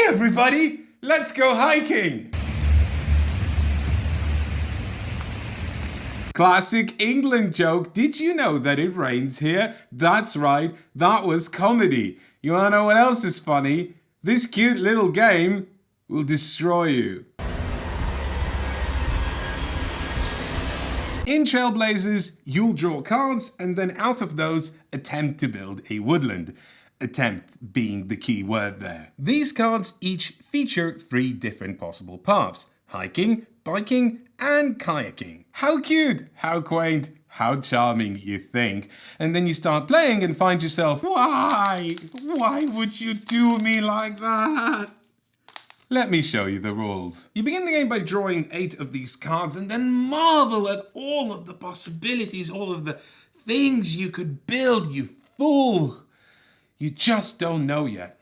Hey everybody, let's go hiking! Classic England joke. Did you know that it rains here? That's right, that was comedy. You wanna know what else is funny? This cute little game will destroy you. In Trailblazers, you'll draw cards and then out of those, attempt to build a woodland. Attempt being the key word there. These cards each feature 3 different possible paths: hiking, biking, and kayaking. How cute, how quaint, how charming, you think. And then you start playing and find yourself, why? Why would you do me like that? Let me show you the rules. You begin the game by drawing 8 of these cards and then marvel at all of the possibilities, all of the things you could build, you fool. You just don't know yet.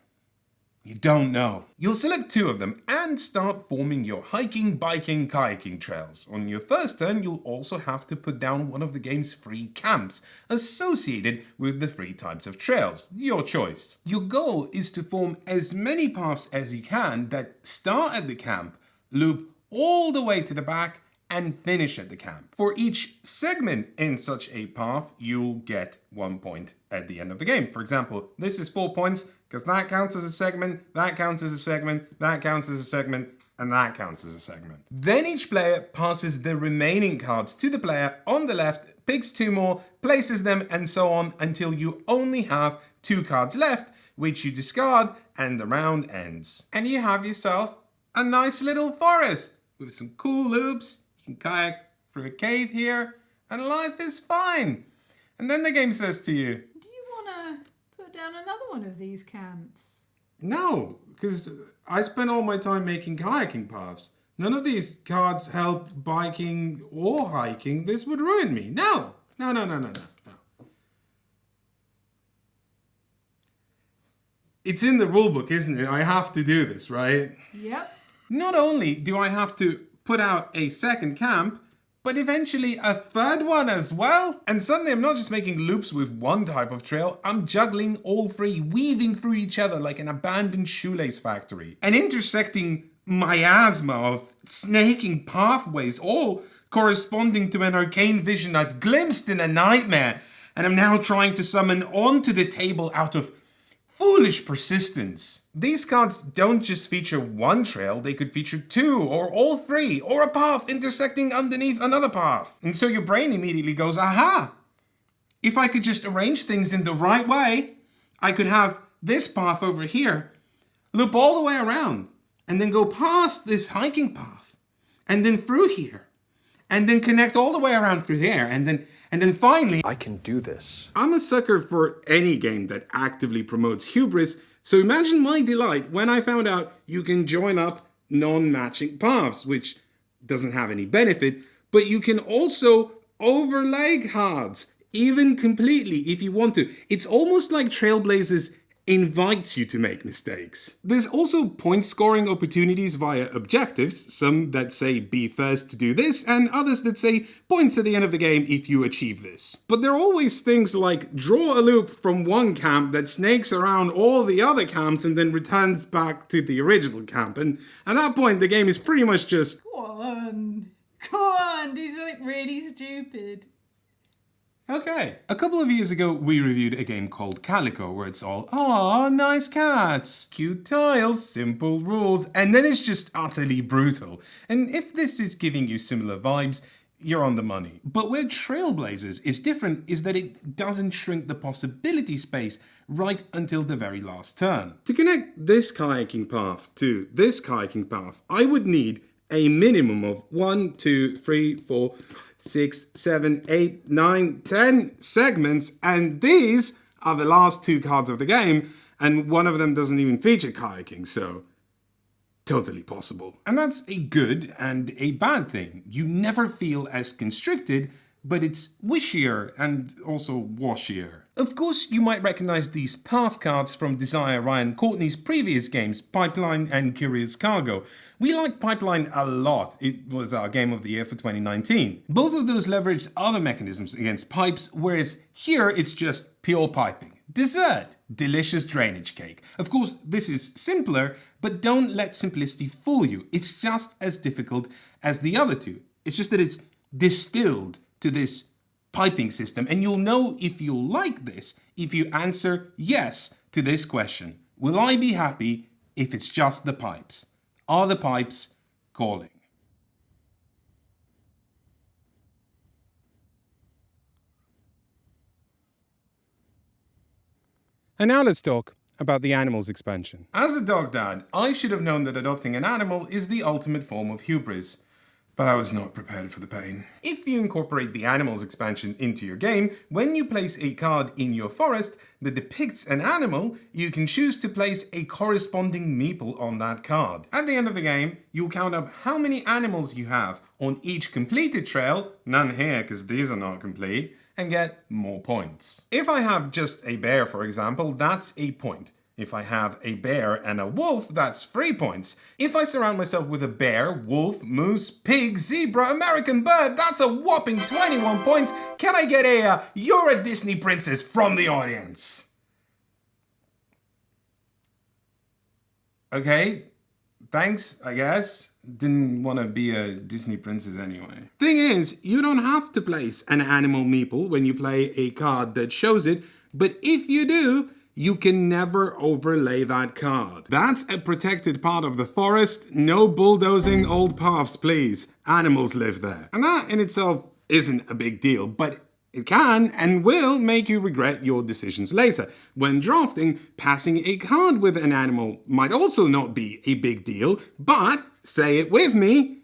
You don't know. You'll select 2 of them and start forming your hiking, biking, kayaking trails. On your first turn, you'll also have to put down one of the game's free camps associated with the 3 types of trails. Your choice. Your goal is to form as many paths as you can that start at the camp, loop all the way to the back, and finish at the camp. For each segment in such a path, you'll get 1 point at the end of the game. For example, this is 4 points because that counts as a segment, that counts as a segment, that counts as a segment, and that counts as a segment. Then each player passes the remaining cards to the player on the left, picks 2 more, places them, and so on until you only have 2 cards left, which you discard, and the round ends. And you have yourself a nice little forest with some cool loops. You can kayak through a cave here, and life is fine. And then the game says to you, do you want to put down another one of these camps? No, because I spent all my time making kayaking paths. None of these cards help biking or hiking. This would ruin me. No. It's in the rulebook, isn't it? I have to do this, right? Yep. Not only do I have to put out a second camp, but eventually a third one as well. And suddenly I'm not just making loops with one type of trail, I'm juggling all 3, weaving through each other like an abandoned shoelace factory. And intersecting miasma of snaking pathways, all corresponding to an arcane vision I've glimpsed in a nightmare. And I'm now trying to summon onto the table out of foolish persistence. These cards don't just feature 1 trail, they could feature 2 or all 3 or a path intersecting underneath another path. And so your brain immediately goes, aha! If I could just arrange things in the right way, I could have this path over here, loop all the way around, and then go past this hiking path, and then through here, and then connect all the way around through there, and then finally, I can do this. I'm a sucker for any game that actively promotes hubris, so imagine my delight when I found out you can join up non-matching paths, which doesn't have any benefit, but you can also overlay cards, even completely if you want to. It's almost like Trailblazers invites you to make mistakes. There's also point scoring opportunities via objectives, some that say be first to do this, and others that say points at the end of the game if you achieve this. But there are always things like draw a loop from one camp that snakes around all the other camps and then returns back to the original camp, and at that point the game is pretty much just, Come on, do something really stupid. okay. A couple of years ago, we reviewed a game called Calico, where it's all, aw, nice cats, cute tiles, simple rules, and then it's just utterly brutal. And if this is giving you similar vibes, you're on the money. But where Trailblazers is different is that it doesn't shrink the possibility space right until the very last turn. To connect this kayaking path to this kayaking path, I would need a minimum of 1, 2, 3, 4, 6, 7, 8, 9, 10 segments, and these are the last 2 cards of the game, and one of them doesn't even feature kayaking, so totally possible. And that's a good and a bad thing. You never feel as constricted, but it's wishier and also washier. Of course, you might recognize these path cards from Desire Ryan Courtney's previous games, Pipeline and Curious Cargo. We like Pipeline a lot. It was our game of the year for 2019. Both of those leveraged other mechanisms against pipes, whereas here it's just pure piping. Dessert, delicious drainage cake. Of course, this is simpler, but don't let simplicity fool you. It's just as difficult as the other two. It's just that it's distilled to this piping system, and you'll know if you'll like this if you answer yes to this question. Will I be happy if it's just the pipes? Are the pipes calling? And now let's talk about the animals expansion. As a dog dad, I should have known that adopting an animal is the ultimate form of hubris. But I was not prepared for the pain. If you incorporate the animals expansion into your game, when you place a card in your forest that depicts an animal, you can choose to place a corresponding meeple on that card. At the end of the game, you'll count up how many animals you have on each completed trail, none here because these are not complete, and get more points. If I have just a bear, for example, that's a point. If I have a bear and a wolf, that's 3 points. If I surround myself with a bear, wolf, moose, pig, zebra, American bird, that's a whopping 21 points. Can I get a "you're a Disney princess" from the audience? Okay, thanks, I guess. Didn't want to be a Disney princess anyway. Thing is, you don't have to place an animal meeple when you play a card that shows it, but if you do, you can never overlay that card. That's a protected part of the forest. No bulldozing old paths, please. Animals live there. And that in itself isn't a big deal, but it can and will make you regret your decisions later. When drafting, passing a card with an animal might also not be a big deal, but, say it with me,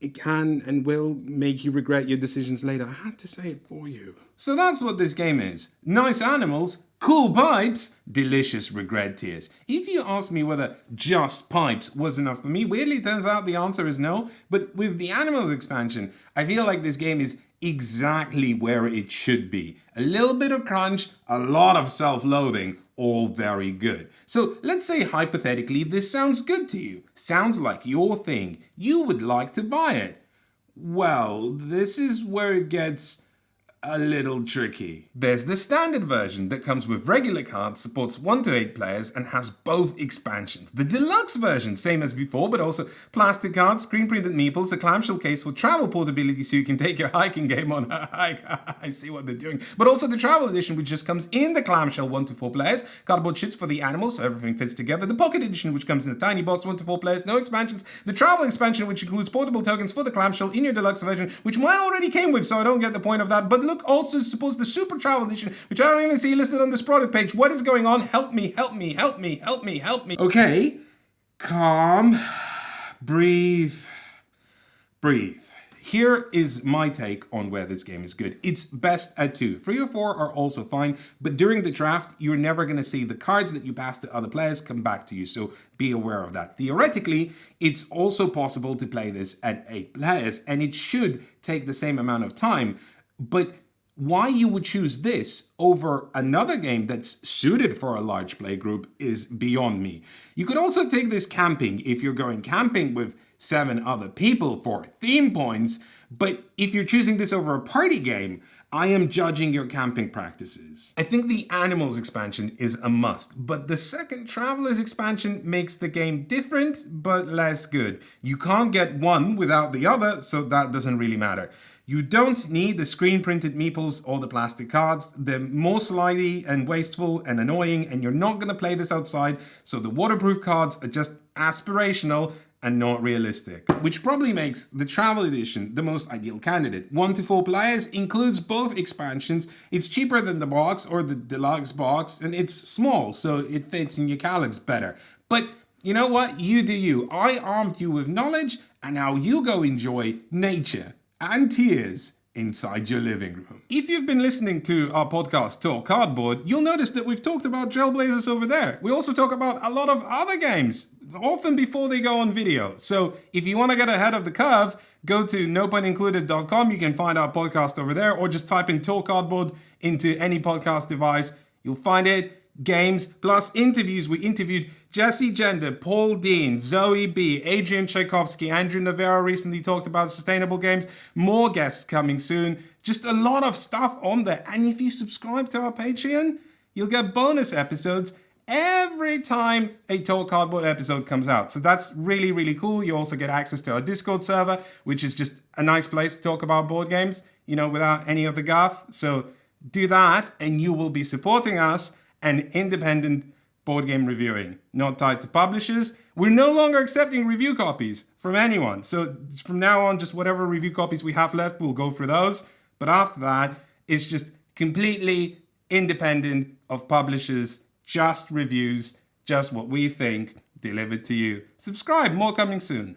it can and will make you regret your decisions later. I had to say it for you. So that's what this game is. Nice animals, cool pipes, delicious regret tears. If you ask me whether just pipes was enough for me, weirdly it turns out the answer is no. But with the animals expansion, I feel like this game is exactly where it should be. A little bit of crunch, a lot of self-loathing, all very good. So let's say hypothetically this sounds good to you. Sounds like your thing. You would like to buy it. Well, this is where it gets a little tricky. There's the standard version that comes with regular cards, supports 1 to 8 players, and has both expansions. The deluxe version, same as before, but also plastic cards, screen printed meeples, a clamshell case for travel portability so you can take your hiking game on a hike. I see what they're doing. But also the travel edition, which just comes in the clamshell 1 to 4 players, cardboard shits for the animals so everything fits together, the pocket edition, which comes in a tiny box 1 to 4 players, no expansions, the travel expansion, which includes portable tokens for the clamshell in your deluxe version, which mine already came with, so I don't get the point of that. But look, also supposed the super travel edition, which I don't even see listed on this product page. What is going on? Help me, help me, help me, help me, help me. Okay, calm, breathe. Here is my take on where this game is good. It's best at 2. 3 or 4 are also fine, but during the draft, you're never going to see the cards that you pass to other players come back to you, so be aware of that. Theoretically, it's also possible to play this at 8 players, and it should take the same amount of time, but why you would choose this over another game that's suited for a large play group is beyond me. You could also take this camping if you're going camping with 7 other people for theme points, but if you're choosing this over a party game, I am judging your camping practices. I think the animals expansion is a must, but the second travelers expansion makes the game different but less good. You can't get one without the other, so that doesn't really matter. You don't need the screen printed meeples or the plastic cards. They're more slidey and wasteful and annoying, and you're not going to play this outside, so the waterproof cards are just aspirational and not realistic. Which probably makes the travel edition the most ideal candidate. 1 to 4 players, includes both expansions, it's cheaper than the box or the deluxe box, and it's small, so it fits in your Calyx better. But you know what? You do you. I armed you with knowledge, and now you go enjoy nature and tears inside your living room. If you've been listening to our podcast Talk Cardboard, you'll notice that we've talked about Trailblazers over there. We also talk about a lot of other games, often before they go on video. So if you want to get ahead of the curve, go to nopuниncluded.com. You can find our podcast over there, or just type in Talk Cardboard into any podcast device. You'll find it. Games plus interviews. We interviewed Jesse Gender, Paul Dean, Zoe B, Adrian Tchaikovsky, Andrew Navarro recently talked about sustainable games. More guests coming soon. Just a lot of stuff on there. And if you subscribe to our Patreon, you'll get bonus episodes every time a Talk Cardboard episode comes out. So that's really, really cool. You also get access to our Discord server, which is just a nice place to talk about board games, without any of the guff. So do that and you will be supporting us and independent board game reviewing, not tied to publishers. We're no longer accepting review copies from anyone. So from now on, just whatever review copies we have left, we'll go for those. But after that, it's just completely independent of publishers, just reviews, just what we think delivered to you. Subscribe, more coming soon.